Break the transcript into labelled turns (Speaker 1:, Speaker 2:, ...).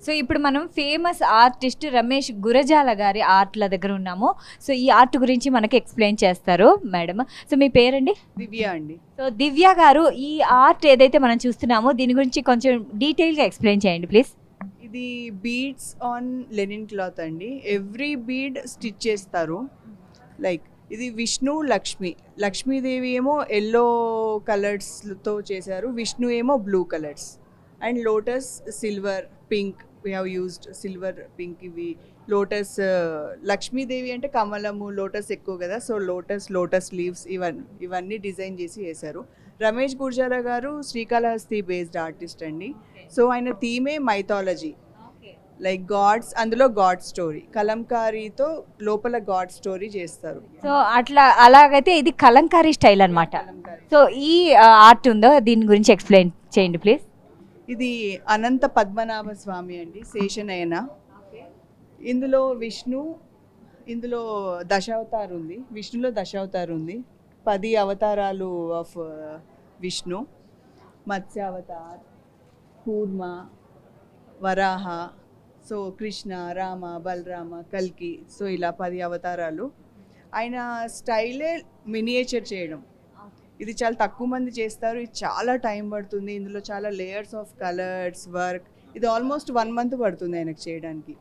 Speaker 1: So ఇప్పుడు మనం famous artist Ramesh Gurazala గారి ఆర్ట్ల దగ్గర ఉన్నాము. సో ఈ ఆర్ట్ గురించి మనకి ఎక్స్ప్లెయిన్ చేస్తారు మేడం. సో మీ పేరండి?
Speaker 2: దివ్య అండి.
Speaker 1: సో దివ్య గారు, ఈ ఆర్ట్ ఏదైతే మనం చూస్తున్నామో దీని గురించి కొంచెం డీటెయిల్గా ఎక్స్ప్లెయిన్ చేయండి ప్లీజ్.
Speaker 2: ఇది బీడ్స్ ఆన్ లెనిన్ క్లాత్ అండి. ఎవ్రీ బీడ్ స్టిచ్ చేస్తారు. లైక్ ఇది విష్ణు లక్ష్మి. లక్ష్మీదేవి ఏమో ఎల్లో కలర్స్తో చేశారు, విష్ణు ఏమో blue colours. And lotus silver pink, we have used silver pink. ఇవి లోటస్, లక్ష్మీదేవి అంటే కమలము లోటస్ ఎక్కువ కదా, సో లోటస్ లీవ్స్ ఇవన్నీ డిజైన్ చేసి వేశారు. రమేష్ గుర్జాల గారు శ్రీకాళహస్తి బేస్డ్ ఆర్టిస్ట్ అండి. సో ఆయన థీమే మైథాలజీ, లైక్ గాడ్స్, అందులో గాడ్ స్టోరీ, కలంకారీతో లోపల గాడ్ స్టోరీ చేస్తారు.
Speaker 1: సో అట్లా అలాగైతే ఇది కలంకారీ స్టైల్ అన్నమాట. సో ఈ ఆర్ట్ ఉందో దీని గురించి ఎక్స్ప్లెయిన్ చేయండి ప్లీజ్.
Speaker 2: ఇది అనంత పద్మనాభ స్వామి అండి, శేషనయన. ఇందులో విష్ణు, ఇందులో దశావతారు ఉంది, విష్ణులో దశావతారు ఉంది. 10 అవతారాలు ఆఫ్ విష్ణు. మత్స్యావతార్, కూర్మ, వరాహ, సో కృష్ణ, రామ, బలరామ, కల్కి, సో ఇలా 10 అవతారాలు. ఆయన స్టైలే మినియేచర్ చేయడం. ఇది చాలా తక్కువ మంది చేస్తారు, ఇది చాలా టైం పడుతుంది. ఇందులో చాలా లేయర్స్ ఆఫ్ కలర్స్ వర్క్. ఇది ఆల్మోస్ట్ 1 month పడుతుంది ఆయనకు చేయడానికి.